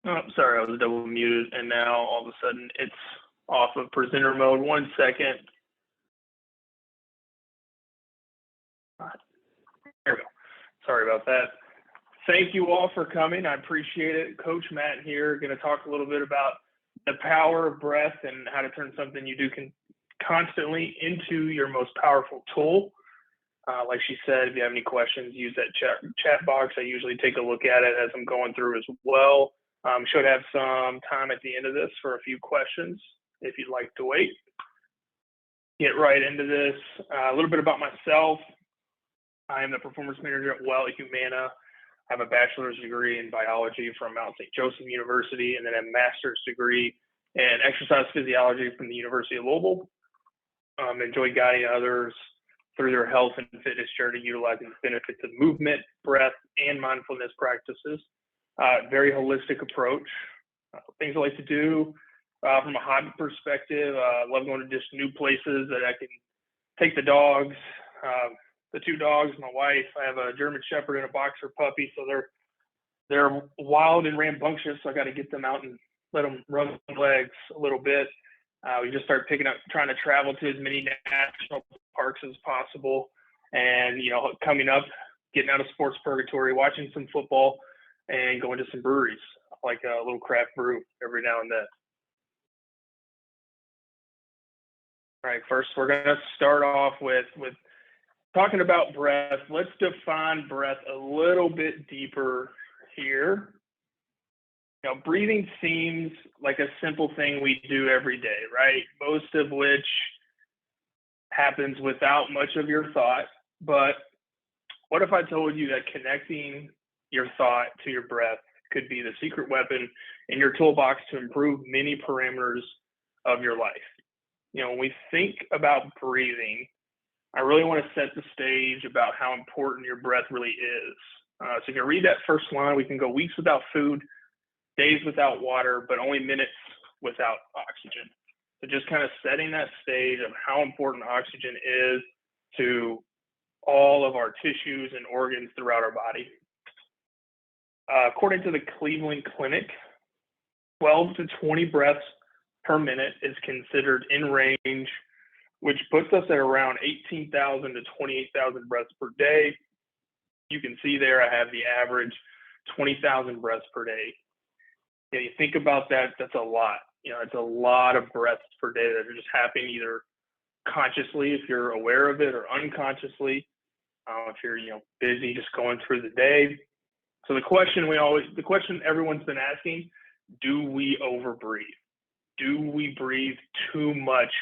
Oh, sorry, I was double muted, and now all of a sudden it's off of presenter mode. 1 second. There we go. Sorry about that. Thank you all for coming. I appreciate it. Coach Matt here, going to talk a little bit about the power of breath and how to turn something you do constantly into your most powerful tool. Like she said, if you have any questions, use that chat box. I usually take a look at it as I'm going through as well. Should have some time at the end of this for a few questions if you'd like to wait. Get right into this. A little bit about myself. I am the performance manager at Well Humana. I have a bachelor's degree in biology from Mount St. Joseph University, and then a master's degree in exercise physiology from the University of Louisville. Enjoy guiding others through their health and fitness journey, utilizing the benefits of movement, breath, and mindfulness practices. Very holistic approach. Things I like to do from a hobby perspective, I love going to just new places that I can take the dogs, the two dogs, my wife. I have a German Shepherd and a Boxer puppy, so they're wild and rambunctious. So I got to get them out and let them run legs a little bit. We just start trying to travel to as many national parks as possible, and coming up, getting out of sports purgatory, watching some football, and going to some breweries, like a little craft brew every now and then. All right, first we're going to start off with talking about breath. Let's define breath a little bit deeper here. Breathing seems like a simple thing we do every day, right? Most of which happens without much of your thought. But what if I told you that connecting your thought to your breath could be the secret weapon in your toolbox to improve many parameters of your life? When we think about breathing, I really want to set the stage about how important your breath really is. So if you read that first line, we can go weeks without food, days without water, but only minutes without oxygen. So just kind of setting that stage of how important oxygen is to all of our tissues and organs throughout our body. According to the Cleveland Clinic, 12 to 20 breaths per minute is considered in range, which puts us at around 18,000 to 28,000 breaths per day. You can see there I have the average 20,000 breaths per day. You think about that, that's a lot. It's a lot of breaths per day that are just happening either consciously, if you're aware of it, or unconsciously, if you're busy just going through the day. So the question everyone's been asking: do we overbreathe? Do we breathe too much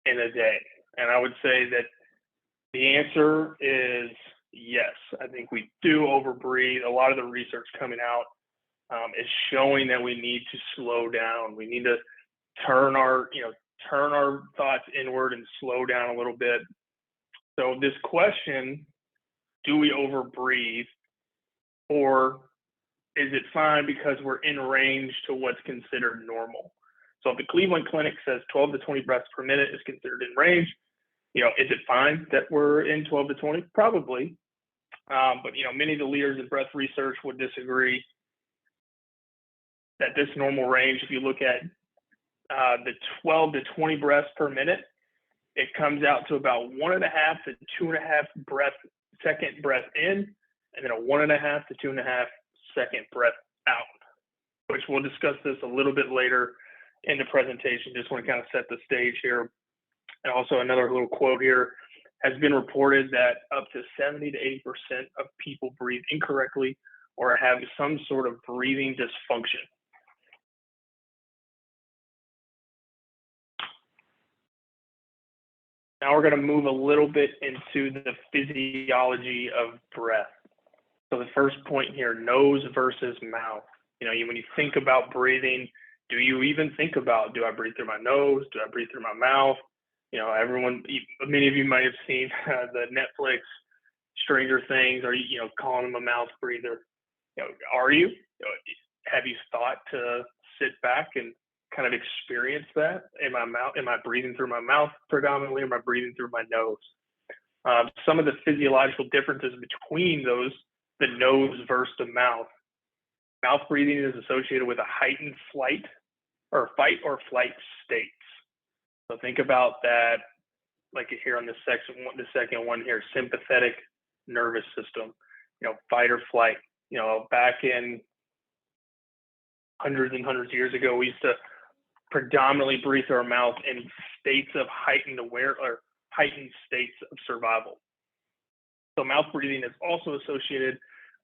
in a day? And I would say that the answer is yes. I think we do overbreathe. A lot of the research coming out is showing that we need to slow down. We need to turn our thoughts inward and slow down a little bit. So this question, do we overbreathe, or is it fine because we're in range to what's considered normal? So if the Cleveland Clinic says 12 to 20 breaths per minute is considered in range, is it fine that we're in 12 to 20? Probably. But many of the leaders in breath research would disagree that this normal range, if you look at the 12 to 20 breaths per minute, it comes out to about 1.5 to 2.5 second breath in, and then a 1.5 to 2.5 second breath out, which we'll discuss this a little bit later in the presentation. Just want to kind of set the stage here. And also another little quote here: has been reported that up to 70 to 80% of people breathe incorrectly or have some sort of breathing dysfunction. Now we're going to move a little bit into the physiology of breath. So the first point here, nose versus mouth. When you think about breathing, do you even think about, do I breathe through my nose? Do I breathe through my mouth? Many of you might have seen the Netflix Stranger Things, or calling them a mouth breather. Are you? Have you thought to sit back and kind of experience that? Am I breathing through my mouth predominantly, or am I breathing through my nose? Some of the physiological differences between those, the nose versus the mouth. Mouth breathing is associated with a heightened fight or flight states. So think about that, like here on the second one here, sympathetic nervous system, fight or flight. Back in hundreds and hundreds of years ago, we used to predominantly breathe through our mouth in states of heightened states of survival. So mouth breathing is also associated,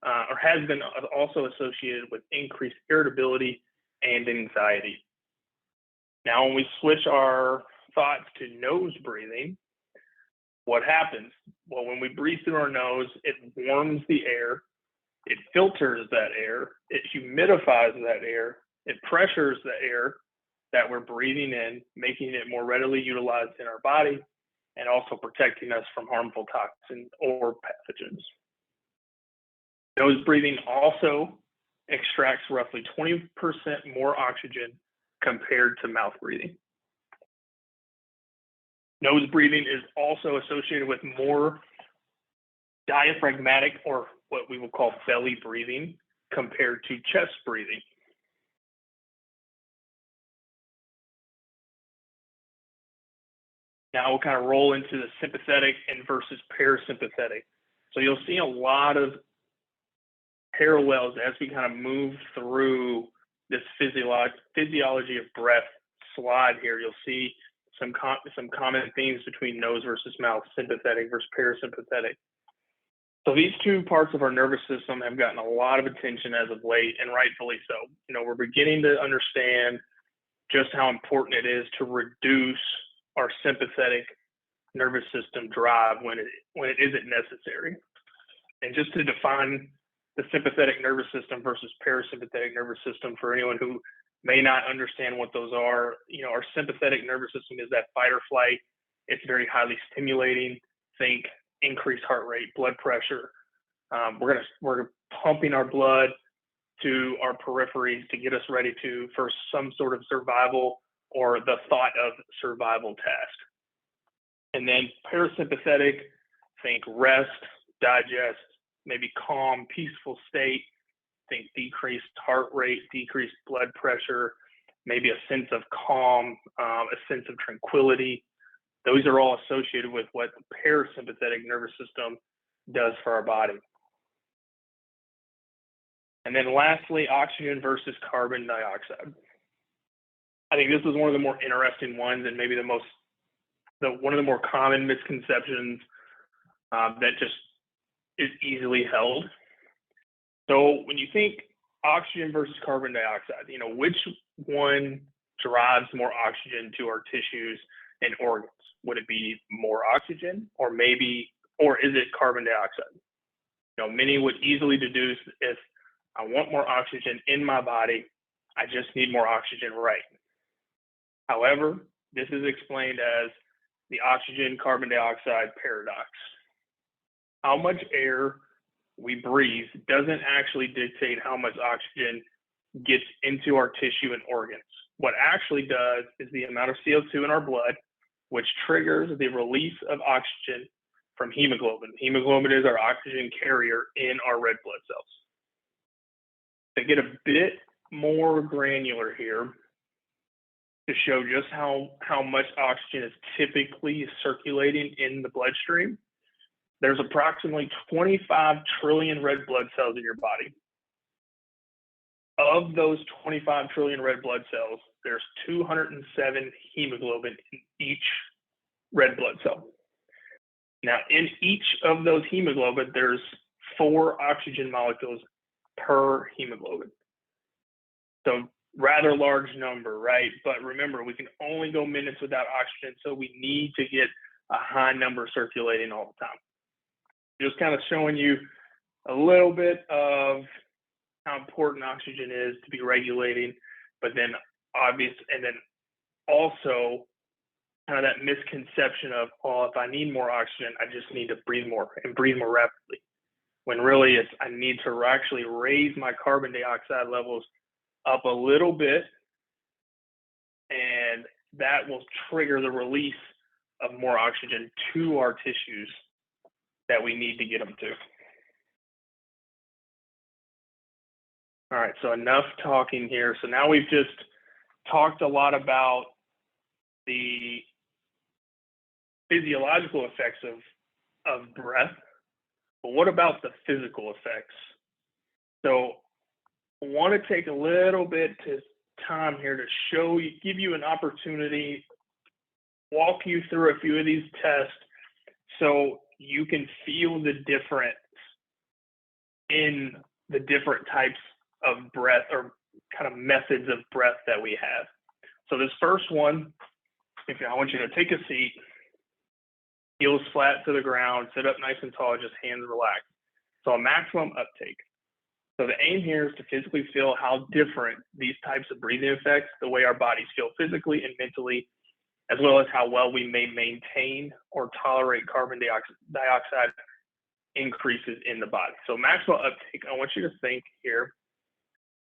or has been also associated with increased irritability and anxiety. Now, when we switch our thoughts to nose breathing, what happens? Well, when we breathe through our nose, it warms the air, it filters that air, it humidifies that air, it pressures the air that we're breathing in, making it more readily utilized in our body, and also protecting us from harmful toxins or pathogens. Nose breathing also extracts roughly 20% more oxygen compared to mouth breathing. Nose breathing is also associated with more diaphragmatic, or what we will call belly breathing, compared to chest breathing. Now we'll kind of roll into the sympathetic and versus parasympathetic. So you'll see a lot of parallels as we kind of move through this physiology of breath slide here. You'll see some common themes between nose versus mouth, sympathetic versus parasympathetic. So these two parts of our nervous system have gotten a lot of attention as of late, and rightfully so. We're beginning to understand just how important it is to reduce our sympathetic nervous system drive when it isn't necessary. And just to define the sympathetic nervous system versus parasympathetic nervous system for anyone who may not understand what those are, our sympathetic nervous system is that fight or flight. It's very highly stimulating. Think increased heart rate, blood pressure. We're pumping our blood to our peripheries to get us ready for some sort of survival or the thought of survival task. And then parasympathetic, think rest, digest, maybe calm, peaceful state. Think decreased heart rate, decreased blood pressure, maybe a sense of calm, a sense of tranquility. Those are all associated with what the parasympathetic nervous system does for our body. And then lastly, oxygen versus carbon dioxide. I think this is one of the more interesting ones, and maybe one of the more common misconceptions that just is easily held. So when you think oxygen versus carbon dioxide, which one drives more oxygen to our tissues and organs? Would it be more oxygen, or is it carbon dioxide? Many would easily deduce, if I want more oxygen in my body, I just need more oxygen, right? However, this is explained as the oxygen carbon dioxide paradox. How much air we breathe doesn't actually dictate how much oxygen gets into our tissue and organs. What actually does is the amount of CO2 in our blood, which triggers the release of oxygen from hemoglobin. Hemoglobin is our oxygen carrier in our red blood cells. To get a bit more granular here, to show just how much oxygen is typically circulating in the bloodstream, there's approximately 25 trillion red blood cells in your body. Of those 25 trillion red blood cells, there's 207 hemoglobin in each red blood cell. Now, in each of those hemoglobin, there's 4 oxygen molecules per hemoglobin. So rather large number, right? But remember, we can only go minutes without oxygen, so we need to get a high number circulating all the time. Just kind of showing you a little bit of how important oxygen is to be regulating, but then also kind of that misconception of, if I need more oxygen, I just need to breathe more and breathe more rapidly. When really I need to actually raise my carbon dioxide levels up a little bit, and that will trigger the release of more oxygen to our tissues that we need to get them to. All right, so enough talking here. So now we've just talked a lot about the physiological effects of breath, but what about the physical effects? So I want to take a little bit of time here to show you, give you an opportunity, walk you through a few of these tests so you can feel the difference in the different types of breath or kind of methods of breath that we have. So this first one, I want you to take a seat, heels flat to the ground, sit up nice and tall, just hands relaxed. So a maximum uptake. So the aim here is to physically feel how different these types of breathing effects, the way our bodies feel physically and mentally, as well as how well we may maintain or tolerate carbon dioxide increases in the body. So maximal uptake, I want you to think here,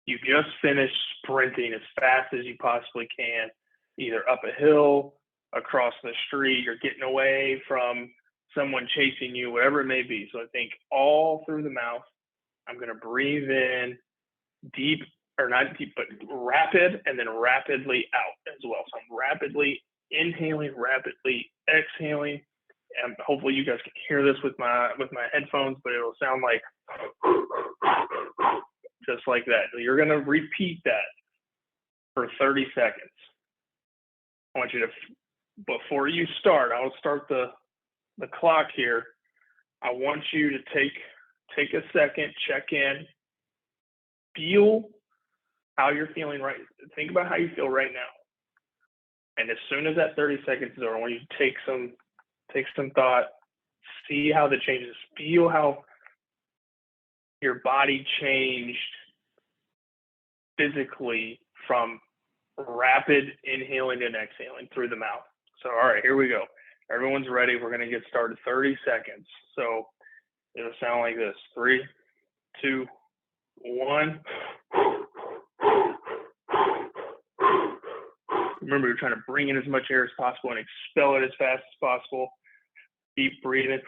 you just finished sprinting as fast as you possibly can, either up a hill, across the street, you're getting away from someone chasing you, whatever it may be. So I think all through the mouth, I'm going to breathe in deep, or not deep, but rapid, and then rapidly out as well. So I'm rapidly inhaling, rapidly exhaling. And hopefully you guys can hear this with my headphones, but it'll sound like just like that. You're going to repeat that for 30 seconds. I want you to, before you start, I'll start the clock here. I want you to take a second, check in, feel how you're feeling right. Think about how you feel right now. And as soon as that 30 seconds is over, I want you to take some thought, see how the changes, feel how your body changed physically from rapid inhaling and exhaling through the mouth. So, all right, here we go. Everyone's ready. We're going to get started. 30 seconds. So it'll sound like this. 3, 2, 1. Remember, you're trying to bring in as much air as possible and expel it as fast as possible. Deep breathing.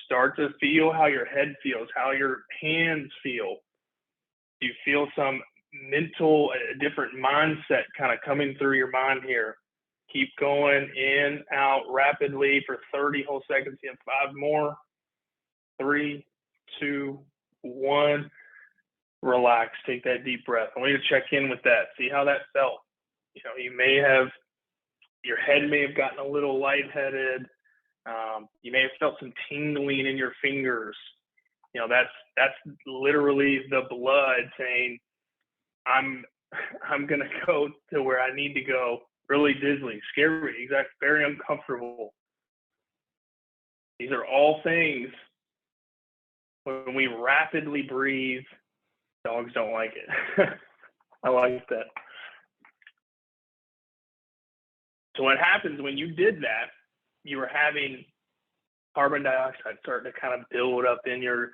Start to feel how your head feels, how your hands feel. You feel some mental, a different mindset kind of coming through your mind here. Keep going in, out rapidly for 30 whole seconds. You have 5 more. 3, 2, 1. Relax. Take that deep breath. I want you to check in with that. See how that felt. You may have, your head may have gotten a little lightheaded. You may have felt some tingling in your fingers. That's literally the blood saying, I'm gonna go to where I need to go. Really dizzy, scary, exactly, very uncomfortable. These are all things when we rapidly breathe, dogs don't like it. I like that. So what happens when you did that, you were having carbon dioxide starting to kind of build up in your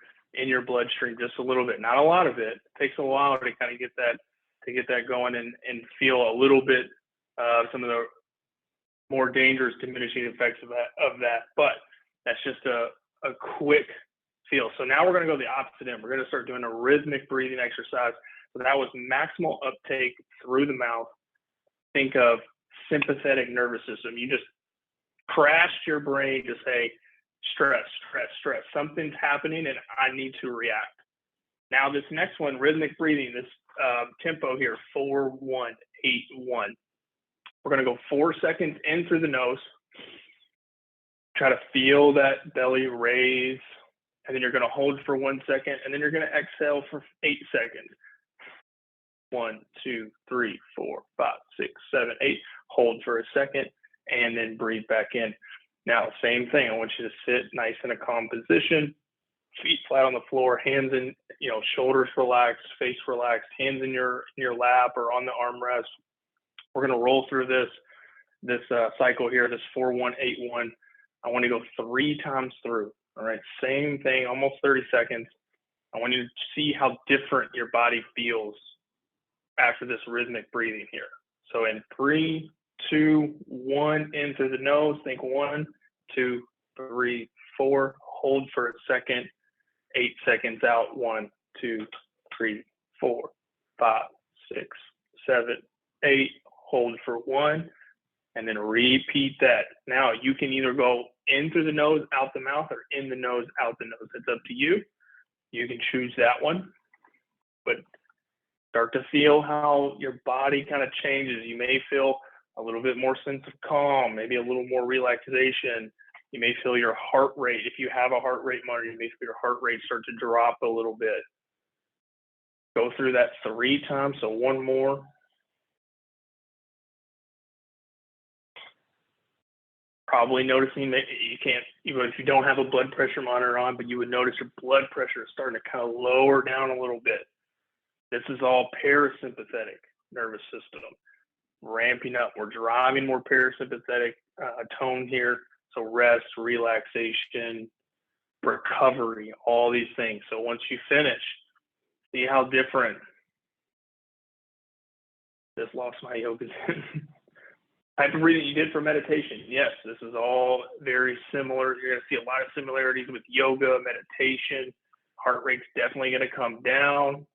bloodstream just a little bit, not a lot of it. It takes a while to kind of get that going and feel a little bit some of the more dangerous diminishing effects of that. But that's just a quick feel. So now we're going to go the opposite end. We're going to start doing a rhythmic breathing exercise. So that was maximal uptake through the mouth. Think of sympathetic nervous system. You just crashed your brain to say, stress, stress, stress. Something's happening and I need to react. Now this next one, rhythmic breathing, this tempo here, 4, 1, 8, 1. We're going to go 4 seconds in through the nose. Try to feel that belly raise. And then you're going to hold for 1 second. And then you're going to exhale for 8 seconds. 1, 2, 3, 4, 5, 6, 7, 8. Hold for a second. And then breathe back in. Now, same thing. I want you to sit nice in a calm position. Feet flat on the floor, hands in, shoulders relaxed, face relaxed, hands in your lap or on the armrest. We're going to roll through this cycle here, this 4, 1, 8, 1. I want to go 3 times through. All right, same thing, almost 30 seconds. I want you to see how different your body feels after this rhythmic breathing here. So in 3, 2, 1, in through the nose. Think 1, 2, 3, 4. Hold for a second. 8 seconds out. 1, 2, Breathe. 4, 5, 6, 7, 8. Hold for 1, and then repeat that. Now you can either go in through the nose, out the mouth, or in the nose, out the nose. It's up to you. You can choose that one, but start to feel how your body kind of changes. You may feel a little bit more sense of calm, maybe a little more relaxation. You may feel your heart rate. If you have a heart rate monitor, you may feel your heart rate start to drop a little bit. Go through that 3 times, so 1 more. Probably noticing that you can't, even if you don't have a blood pressure monitor on, but you would notice your blood pressure is starting to kind of lower down a little bit. This is all parasympathetic nervous system ramping up. We're driving more parasympathetic tone here. So rest, relaxation, recovery, all these things. So once you finish, see how different. Just lost my yoga type of breathing you did for meditation. Yes, this is all very similar. You're going to see a lot of similarities with yoga, meditation. Heart rate's definitely going to come down.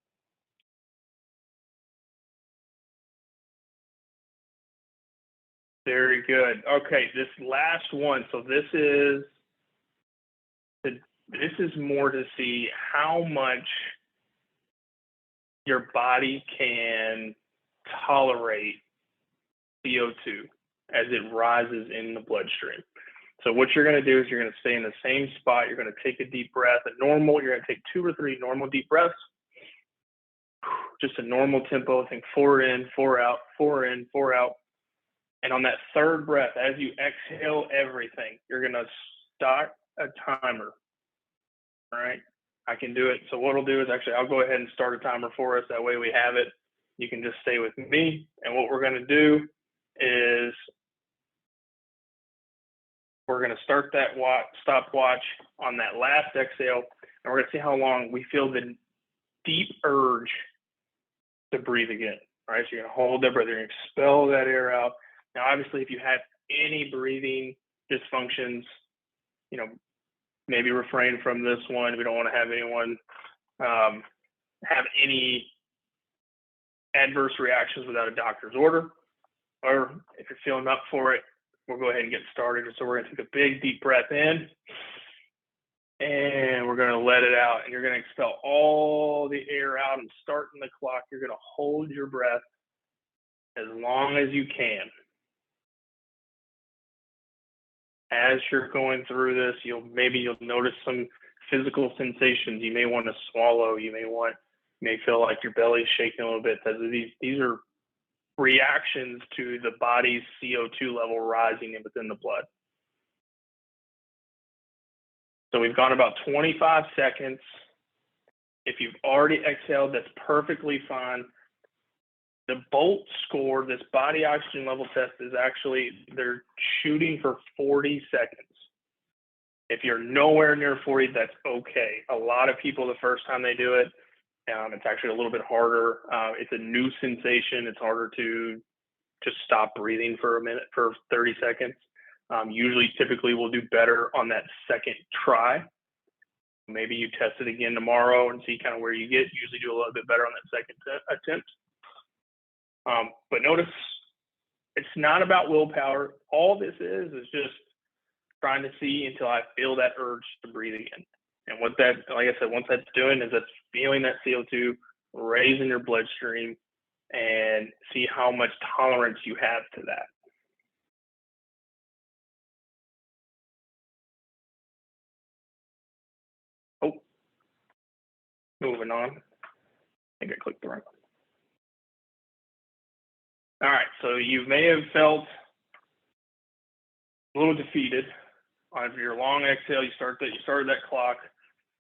Very good. Okay, this last one. So this is more to see how much your body can tolerate CO2 as it rises in the bloodstream. So what you're going to do is you're going to stay in the same spot. You're going to take a deep breath. You're going to take 2 or 3 normal deep breaths. Just a normal tempo. I think 4 in, 4 out, 4 in, 4 out. And on that 3rd breath, as you exhale everything, you're going to start a timer. All right. I can do it. So what I'll do is I'll go ahead and start a timer for us. That way we have it. You can just stay with me. And what we're going to do is we're going to start that stopwatch on that last exhale. And we're going to see how long we feel the deep urge to breathe again. All right. So you're going to hold that breath. You're going to expel that air out. Now, obviously, if you have any breathing dysfunctions, maybe refrain from this one. We don't want to have anyone have any adverse reactions without a doctor's order. Or if you're feeling up for it, we'll go ahead and get started. So we're going to take a big, deep breath in, and we're going to let it out. And you're going to expel all the air out and starting the clock. You're going to hold your breath as long as you can. As you're going through this, you'll notice some physical sensations. You may want to swallow. You may feel like your belly's shaking a little bit. These are reactions to the body's CO2 level rising within the blood. So we've gone about 25 seconds. If you've already exhaled, that's perfectly fine. The BOLT score, this body oxygen level test, is they're shooting for 40 seconds. If you're nowhere near 40, that's okay. A lot of people, the first time they do it, it's actually a little bit harder. It's a new sensation. It's harder to just stop breathing for a minute, for 30 seconds. Typically we'll do better on that second try. Maybe you test it again tomorrow and see kind of where you get. Usually do a little bit better on that second attempt. But notice, it's not about willpower. All this is just trying to see until I feel that urge to breathe again. And what that, like I said, once that's doing is that's feeling that CO2 raising your bloodstream, and see how much tolerance you have to that. Oh, moving on. I think I clicked the right one. All right, so you may have felt a little defeated. On your long exhale, you started that clock.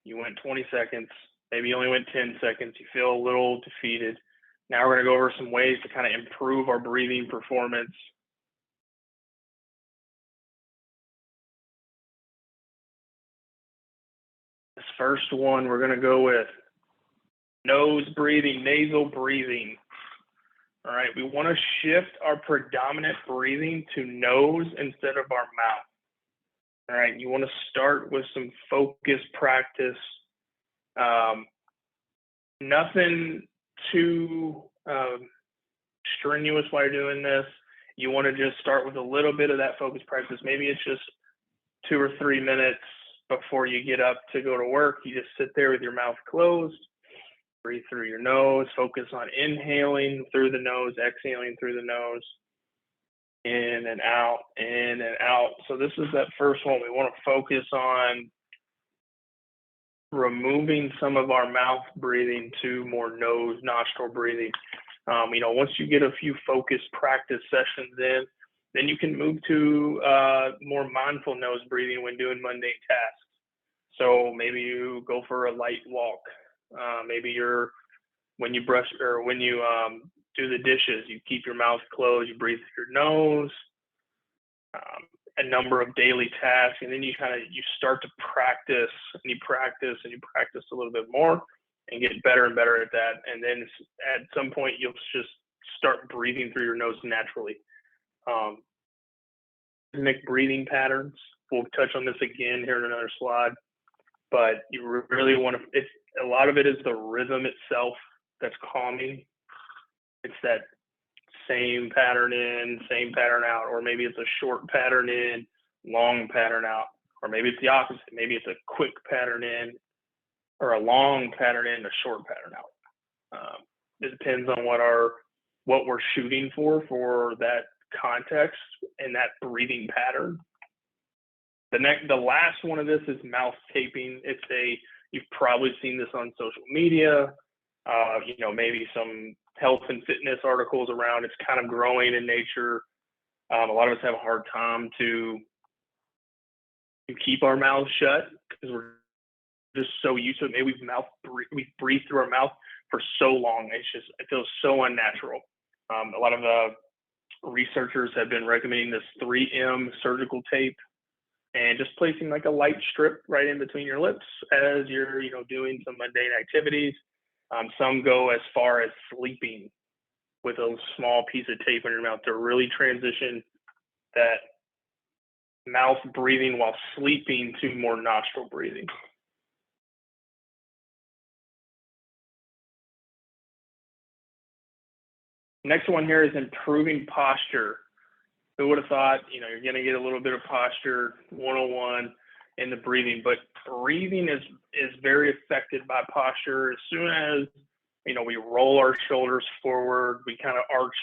You went 20 seconds. Maybe you only went 10 seconds. You feel a little defeated. Now we're going to go over some ways to kind of improve our breathing performance. This first one we're going to go with nose breathing, nasal breathing. All right, we want to shift our predominant breathing to nose instead of our mouth. All right, you want to start with some focused practice. Nothing too strenuous while you're doing this. You want to just start with a little bit of that focus practice. Maybe it's just 2 or 3 minutes before you get up to go to work. You just sit there with your mouth closed, breathe through your nose, focus on inhaling through the nose, exhaling through the nose, in and out, in and out. So this is that first one. We want to focus on removing some of our mouth breathing to more nose, nostril breathing. Once you get a few focused practice sessions in, then you can move to more mindful nose breathing when doing mundane tasks. So maybe you go for a light walk. Maybe when you brush or when you do the dishes, you keep your mouth closed, you breathe through your nose. A number of daily tasks, and then you start to practice, and you practice a little bit more, and get better and better at that. And then at some point, you'll just start breathing through your nose naturally. Rhythmic breathing patterns. We'll touch on this again here in another slide, but you really want to. A lot of it is the rhythm itself that's calming. It's that same pattern in, same pattern out, or maybe it's a short pattern in, long pattern out, or maybe it's the opposite. Maybe it's a quick pattern in, or a long pattern in, a short pattern out. It depends on what we're shooting for that context and that breathing pattern. The last one of this is mouth taping. You've probably seen this on social media. Maybe some health and fitness articles around. It's kind of growing in nature. A lot of us have a hard time to keep our mouths shut because we're just so used to it. Maybe we've breathed through our mouth for so long. It feels so unnatural. A lot of researchers have been recommending this 3M surgical tape and just placing like a light strip right in between your lips as you're, doing some mundane activities. Some go as far as sleeping with a small piece of tape in your mouth to really transition that mouth breathing while sleeping to more nostril breathing. Next one here is improving posture. Who would have thought, you're going to get a little bit of posture 101 in the breathing, but breathing is very affected by posture. As soon as, we roll our shoulders forward, we kind of arch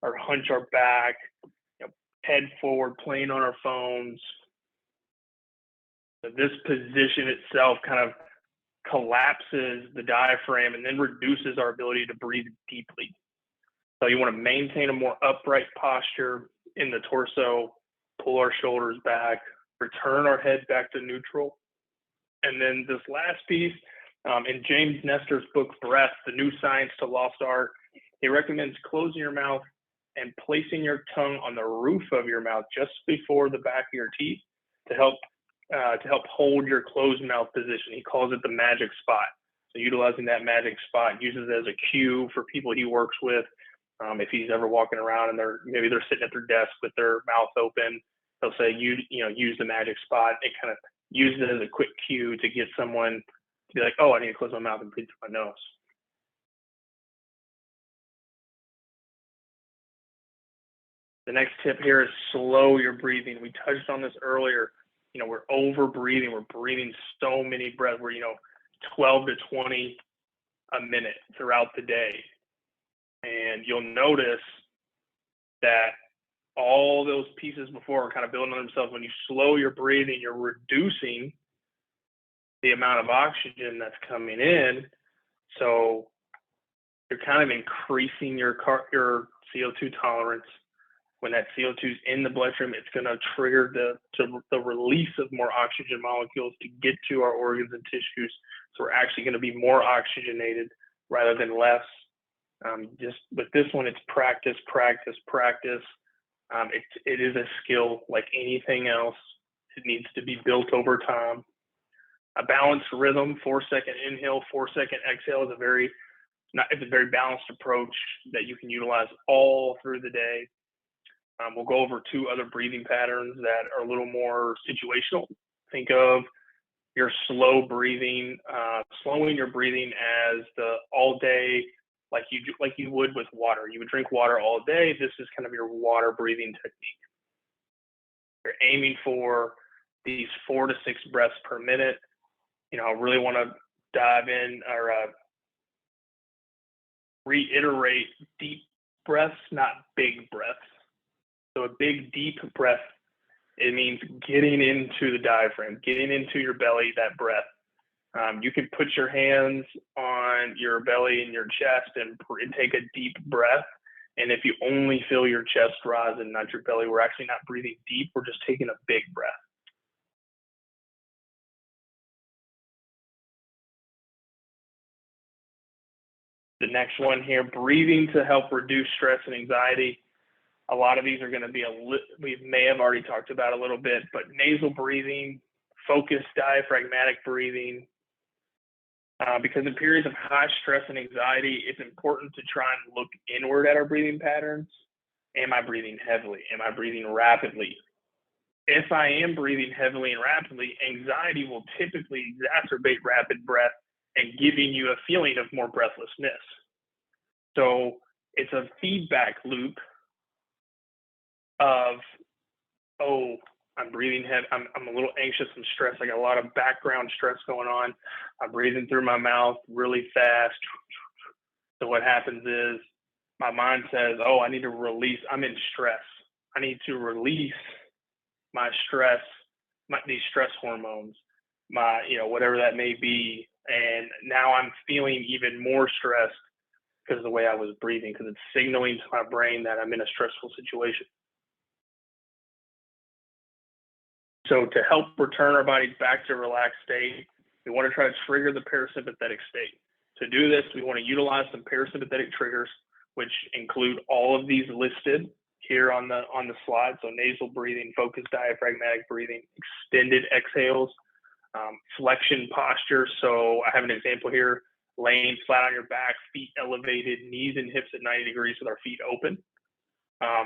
or hunch our back, head forward, playing on our phones. So this position itself kind of collapses the diaphragm and then reduces our ability to breathe deeply. So you want to maintain a more upright posture in the torso, pull our shoulders back, return our head back to neutral. And then this last piece, in James Nestor's book, Breath, The New Science to Lost Art, he recommends closing your mouth and placing your tongue on the roof of your mouth just before the back of your teeth to help hold your closed mouth position. He calls it the magic spot. So utilizing that magic spot, uses it as a cue for people he works with. If he's ever walking around and maybe they're sitting at their desk with their mouth open, they'll say, use the magic spot. It kind of uses it as a quick cue to get someone to be like, oh, I need to close my mouth and breathe through my nose. The next tip here is slow your breathing. We touched on this earlier. We're over breathing. We're breathing so many breaths. We're, 12 to 20 a minute throughout the day. And you'll notice that all those pieces before are kind of building on themselves. When you slow your breathing, you're reducing the amount of oxygen that's coming in. So you're kind of increasing your CO2 tolerance. When that CO2 is in the bloodstream, it's going to trigger the release of more oxygen molecules to get to our organs and tissues. So we're actually going to be more oxygenated rather than less. Just with this one, it's practice. It is a skill like anything else. It needs to be built over time. A balanced rhythm, 4-second inhale, 4-second exhale is it's a very balanced approach that you can utilize all through the day. We'll go over 2 other breathing patterns that are a little more situational. Think of your slow breathing, slowing your breathing as the all day, like you would with water. You would drink water all day. This is kind of your water breathing technique. You're aiming for these 4 to 6 breaths per minute. I really want to dive in or reiterate deep breaths, not big breaths. So a big, deep breath, it means getting into the diaphragm, getting into your belly, that breath. You can put your hands on your belly and your chest and take a deep breath. And if you only feel your chest rise and not your belly, we're actually not breathing deep. We're just taking a big breath. The next one here, breathing to help reduce stress and anxiety. A lot of these are going to be we may have already talked about a little bit, but nasal breathing, focused diaphragmatic breathing. Because in periods of high stress and anxiety, it's important to try and look inward at our breathing patterns. Am I breathing heavily? Am I breathing rapidly? If I am breathing heavily and rapidly, anxiety will typically exacerbate rapid breath and giving you a feeling of more breathlessness. So it's a feedback loop of, oh, I'm breathing heavy. I'm a little anxious and stressed. I got a lot of background stress going on. I'm breathing through my mouth really fast. So what happens is my mind says, oh, I need to release. I'm in stress. I need to release my stress, these stress hormones, whatever that may be. And now I'm feeling even more stressed because of the way I was breathing, because it's signaling to my brain that I'm in a stressful situation. So to help return our bodies back to a relaxed state, we want to try to trigger the parasympathetic state. To do this, we want to utilize some parasympathetic triggers, which include all of these listed here on the slide. So nasal breathing, focused diaphragmatic breathing, extended exhales, flexion posture. So I have an example here, laying flat on your back, feet elevated, knees and hips at 90 degrees with our feet open.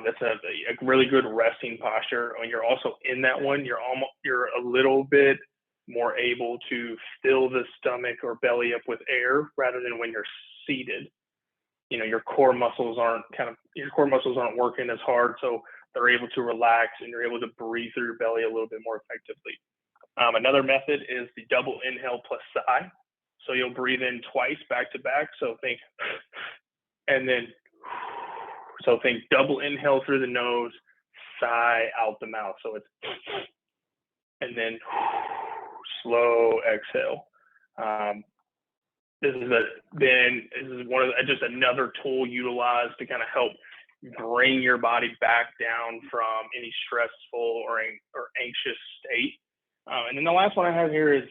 That's a really good resting posture. When you're also in that one, you're a little bit more able to fill the stomach or belly up with air rather than when you're seated. Your core muscles aren't working as hard, so they're able to relax and you're able to breathe through your belly a little bit more effectively. Another method is the double inhale plus sigh. So you'll breathe in twice back to back. So think, and then. So think double inhale through the nose, sigh out the mouth. So it's, and then slow exhale. This is just another tool utilized to kind of help bring your body back down from any stressful or anxious state. And then the last one I have here is,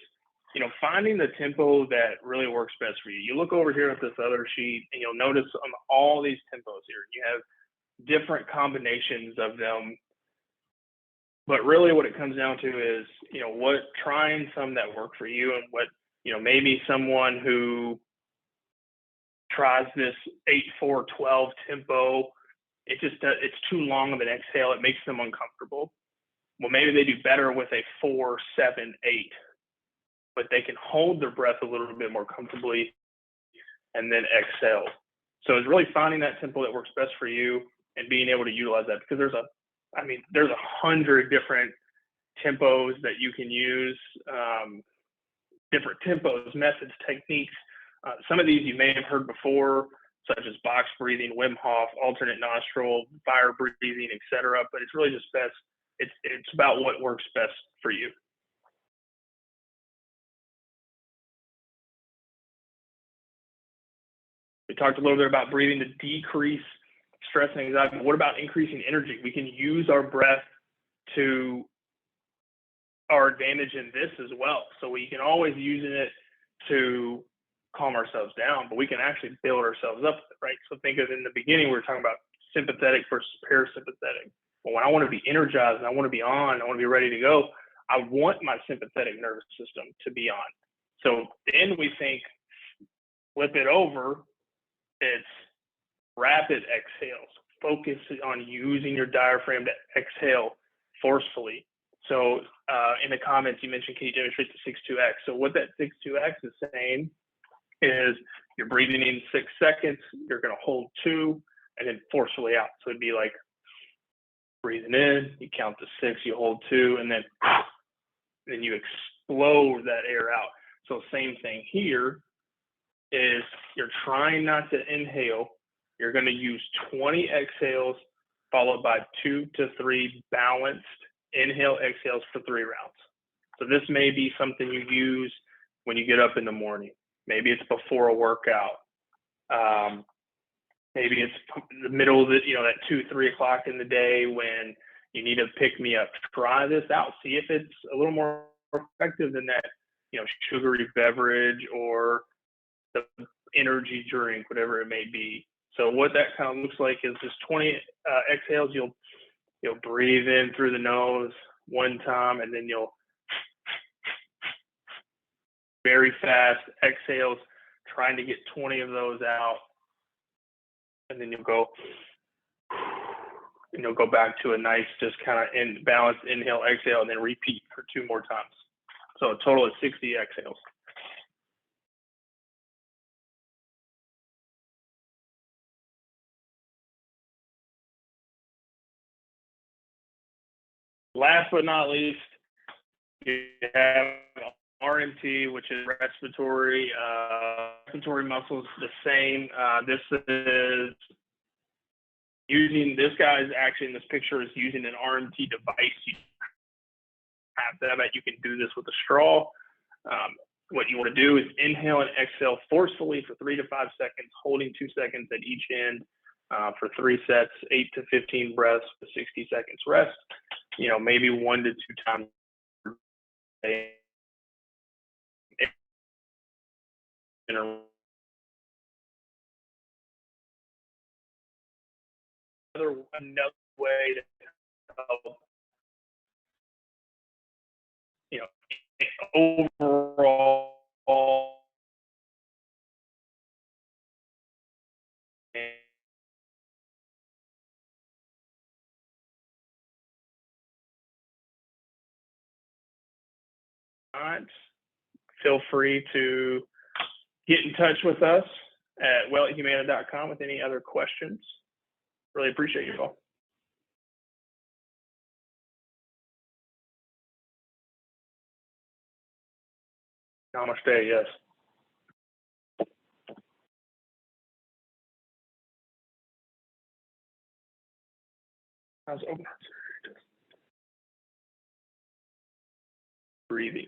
finding the tempo that really works best for you. You look over here at this other sheet and you'll notice on all these tempos here, you have different combinations of them. But really what it comes down to is, trying some that work for you, and what, maybe someone who tries this 8-4-12 tempo, it's too long of an exhale. It makes them uncomfortable. Well, maybe they do better with a 4-7-8. But they can hold their breath a little bit more comfortably and then exhale. So it's really finding that tempo that works best for you and being able to utilize that, because there's 100 different tempos that you can use, different tempos, methods, techniques. Some of these you may have heard before, such as box breathing, Wim Hof, alternate nostril, fire breathing, etc. But it's really just best. It's about what works best for you. We talked a little bit about breathing to decrease stress and anxiety. What about increasing energy? We can use our breath to our advantage in this as well. So we can always use it to calm ourselves down, but we can actually build ourselves up, right? So think of, in the beginning, we were talking about sympathetic versus parasympathetic. Well, when I want to be energized and I want to be on, I want to be ready to go, I want my sympathetic nervous system to be on. So then we think, flip it over, it's rapid exhales. Focus on using your diaphragm to exhale forcefully. So in the comments, you mentioned, can you demonstrate the 6-2X? So what that 6-2X is saying is you're breathing in 6 seconds, you're going to hold 2, and then forcefully out. So it'd be like breathing in, you count to 6, you hold 2, and then you explode that air out. So same thing here is you're trying not to inhale. You're going to use 20 exhales followed by 2 to 3 balanced inhale exhales for 3 rounds. So this may be something you use when you get up in the morning. Maybe it's before a workout. Maybe it's the middle of the, that 2, 3 o'clock in the day when you need to pick me up. Try this out. See if it's a little more effective than that, sugary beverage or the energy drink, whatever it may be. So what that kind of looks like is just 20 exhales. You'll breathe in through the nose one time, and then you'll very fast exhales, trying to get 20 of those out. And then you'll go back to a nice, just kind of balanced inhale, exhale, and then repeat for 2 more times. So a total of 60 exhales. Last but not least, you have RMT, which is respiratory muscles. The same. This is using, this guy is actually in this picture is using an RMT device. You have that. You can do this with a straw. What you want to do is inhale and exhale forcefully for 3 to 5 seconds, holding 2 seconds at each end for 3 sets, 8 to 15 breaths, 60 seconds rest. Maybe 1 to 2 times a day. Another way to help, overall feel free to get in touch with us at well@humana.com with any other questions. Really appreciate you all. Namaste, yes. How's open? Breathing.